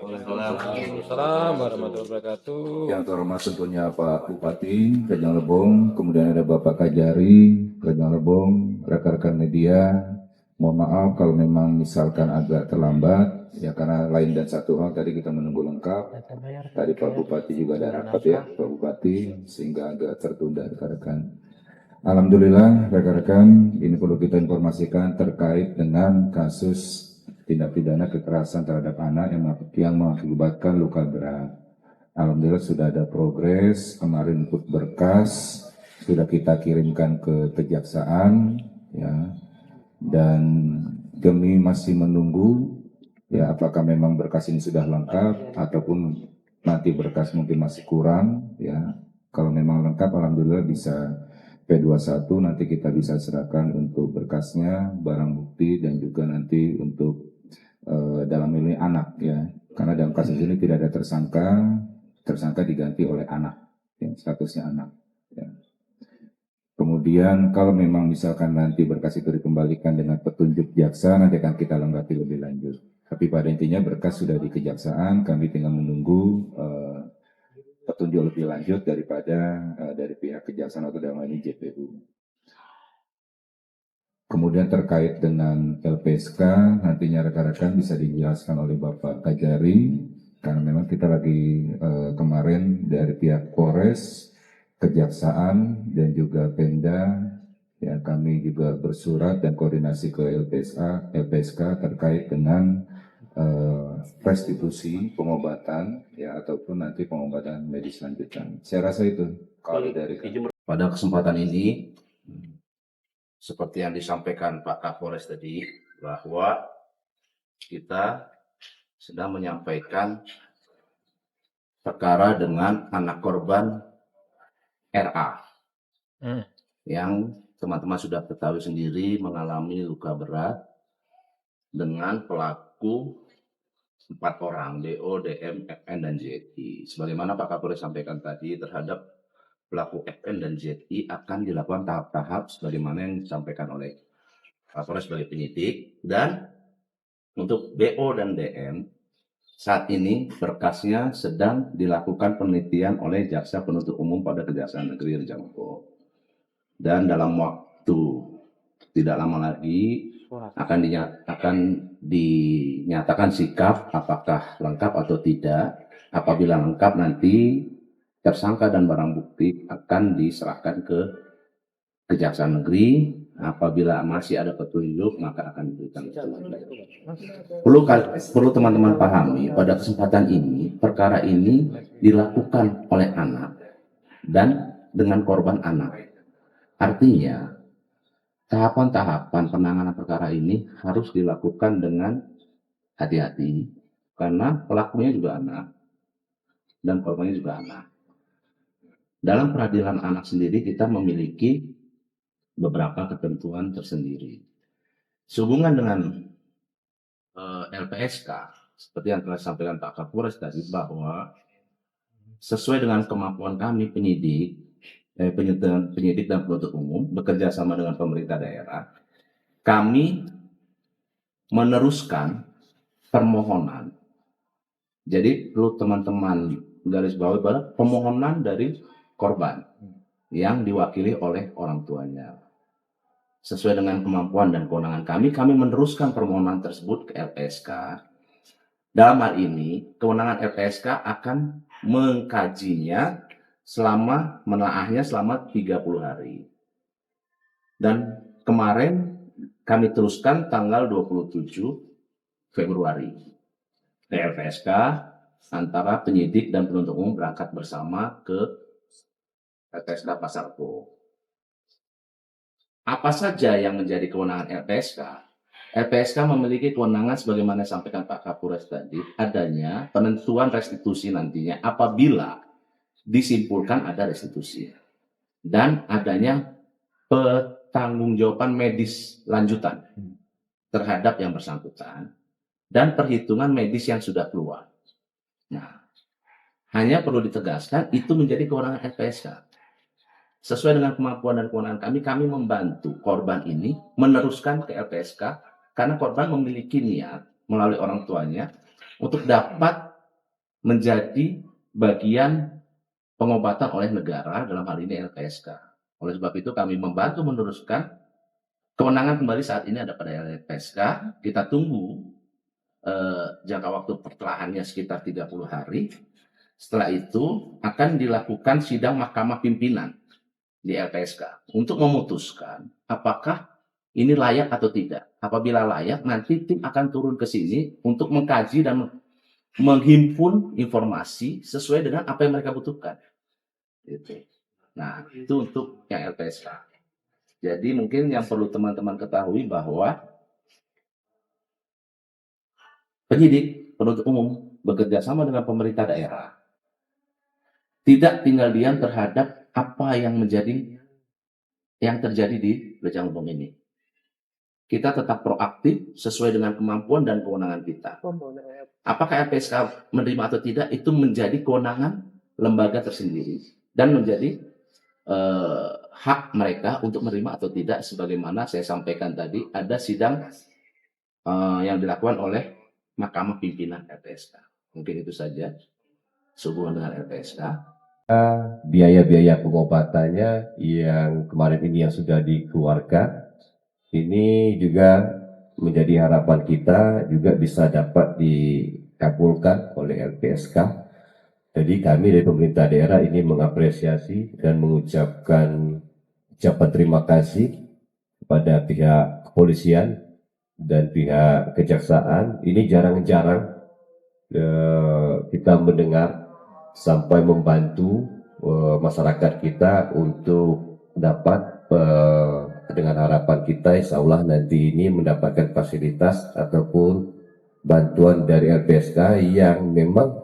Waalaikumsalam warahmatullahi wabarakatuh. Yang terhormat tentunya Pak Bupati Kajang Lebong, kemudian ada Bapak Kajari Kajang Lebong, rekan-rekan media. Mohon maaf kalau memang misalkan agak terlambat, ya karena lain dan satu hal tadi kita menunggu lengkap. Tadi Pak Bupati juga ada rapat ya, Pak Bupati, sehingga agak tertunda rekan-rekan. Alhamdulillah rekan-rekan, ini perlu kita informasikan terkait dengan kasus tindak pidana kekerasan terhadap anak yang mengakibatkan luka berat. Alhamdulillah sudah ada progres, kemarin input berkas sudah kita kirimkan ke kejaksaan, ya, dan kami masih menunggu, ya, apakah memang berkas ini sudah lengkap ataupun nanti berkas mungkin masih kurang, ya. Kalau memang lengkap, alhamdulillah bisa P21, nanti kita bisa serahkan untuk berkasnya, barang bukti, dan juga nanti untuk dalam ini anak, ya, karena dalam kasus ini tidak ada tersangka diganti oleh anak, ya, statusnya anak, ya. Kemudian kalau memang misalkan nanti berkas itu dikembalikan dengan petunjuk jaksa, nanti akan kita lengkapi lebih lanjut. Tapi pada intinya berkas sudah di kejaksaan, kami tinggal menunggu petunjuk lebih lanjut daripada dari pihak kejaksaan atau dalam ini JPU. Kemudian terkait dengan LPSK, nantinya rekan-rekan bisa dijelaskan oleh Bapak Kajari, karena memang kita lagi kemarin dari pihak Polres, Kejaksaan, dan juga Pemda, ya kami juga bersurat dan koordinasi ke LPSK terkait dengan restitusi pengobatan, ya ataupun nanti pengobatan medis lanjutan. Saya rasa itu kalau dari pada kesempatan ini, seperti yang disampaikan Pak Kapolres tadi, bahwa kita sedang menyampaikan perkara dengan anak korban RA, yang teman-teman sudah ketahui sendiri mengalami luka berat dengan pelaku 4 orang, DO, DM, FN, dan ZI. Sebagaimana Pak Kapolres sampaikan tadi, terhadap pelaku FN dan ZI akan dilakukan tahap-tahap sebagaimana yang disampaikan oleh Kapolres sebagai penyidik. Dan untuk BO dan DM, saat ini berkasnya sedang dilakukan penelitian oleh Jaksa Penuntut Umum pada Kejaksaan Negeri Rejang. Dan dalam waktu tidak lama lagi akan dinyatakan sikap apakah lengkap atau tidak. Apabila lengkap, nanti tersangka dan barang bukti akan diserahkan ke Kejaksaan Negeri. Apabila masih ada petunjuk, maka akan diberikan petunjuk. Perlu teman-teman pahami, pada kesempatan ini, perkara ini dilakukan oleh anak dan dengan korban anak. Artinya, tahapan-tahapan penanganan perkara ini harus dilakukan dengan hati-hati, karena pelakunya juga anak dan korbannya juga anak. Dalam peradilan anak sendiri kita memiliki beberapa ketentuan tersendiri. Sehubungan dengan LPSK, seperti yang telah disampaikan Pak Kapolres tadi, bahwa sesuai dengan kemampuan kami penyidik dan penuntut umum bekerja sama dengan pemerintah daerah, kami meneruskan permohonan. Jadi perlu teman-teman garis bawahi pada permohonan dari korban yang diwakili oleh orang tuanya. Sesuai dengan kemampuan dan kewenangan kami meneruskan permohonan tersebut ke LPSK. Dalam hal ini, kewenangan LPSK akan mengkajinya menelaahnya selama 30 hari. Dan kemarin kami teruskan tanggal 27 Februari ke LPSK, antara penyidik dan penuntut umum berangkat bersama ke LPSK Pasar Rebo. Apa saja yang menjadi kewenangan LPSK? LPSK memiliki kewenangan sebagaimana disampaikan Pak Kapolres tadi, adanya penentuan restitusi nantinya apabila disimpulkan ada restitusi, dan adanya pertanggungjawaban medis lanjutan terhadap yang bersangkutan, dan perhitungan medis yang sudah keluar. Nah, hanya perlu ditegaskan itu menjadi kewenangan LPSK. Sesuai dengan kemampuan dan kewenangan kami membantu korban ini meneruskan ke LPSK, karena korban memiliki niat melalui orang tuanya untuk dapat menjadi bagian pengobatan oleh negara, dalam hal ini LPSK. Oleh sebab itu kami membantu meneruskan kewenangan kembali saat ini ada pada LPSK. Kita tunggu jangka waktu pertelahannya sekitar 30 hari. Setelah itu akan dilakukan sidang mahkamah pimpinan di LPSK untuk memutuskan apakah ini layak atau tidak. Apabila layak, nanti tim akan turun ke sini untuk mengkaji dan menghimpun informasi sesuai dengan apa yang mereka butuhkan. Gitu. Nah, itu untuk yang LPSK. Jadi mungkin yang perlu teman-teman ketahui bahwa penyidik, penuntut umum bekerja sama dengan pemerintah daerah. Tidak tinggal diam terhadap apa yang terjadi di Rejang Lebong ini. Kita tetap proaktif sesuai dengan kemampuan dan kewenangan kita. Apakah LPSK menerima atau tidak, itu menjadi kewenangan lembaga tersendiri dan menjadi hak mereka untuk menerima atau tidak, sebagaimana saya sampaikan tadi ada sidang yang dilakukan oleh Mahkamah Pimpinan LPSK. Mungkin itu saja sehubungan dengan LPSK. Biaya-biaya pengobatannya yang kemarin ini yang sudah dikeluarkan, ini juga menjadi harapan kita juga bisa dapat dikabulkan oleh LPSK. Jadi kami dari pemerintah daerah ini mengapresiasi dan mengucapkan ucapan terima kasih kepada pihak kepolisian dan pihak kejaksaan. Ini jarang-jarang kita mendengar sampai membantu masyarakat kita untuk dapat dengan harapan kita insya Allah nanti ini mendapatkan fasilitas ataupun bantuan dari LPSK yang memang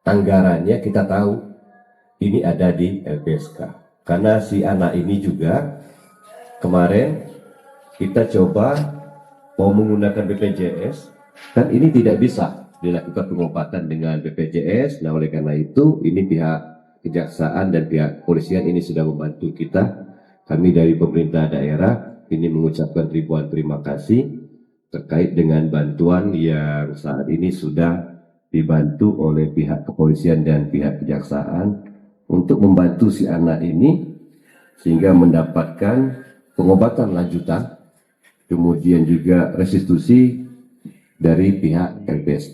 anggarannya kita tahu ini ada di LPSK. Karena si anak ini juga kemarin kita coba mau menggunakan BPJS dan ini tidak bisa dilakukan pengobatan dengan BPJS. Nah oleh karena itu ini pihak kejaksaan dan pihak kepolisian ini sudah membantu kita. Kami dari pemerintah daerah ini mengucapkan ribuan terima kasih terkait dengan bantuan yang saat ini sudah dibantu oleh pihak kepolisian dan pihak kejaksaan untuk membantu si anak ini sehingga mendapatkan pengobatan lanjutan, kemudian juga restitusi dari pihak LPSK.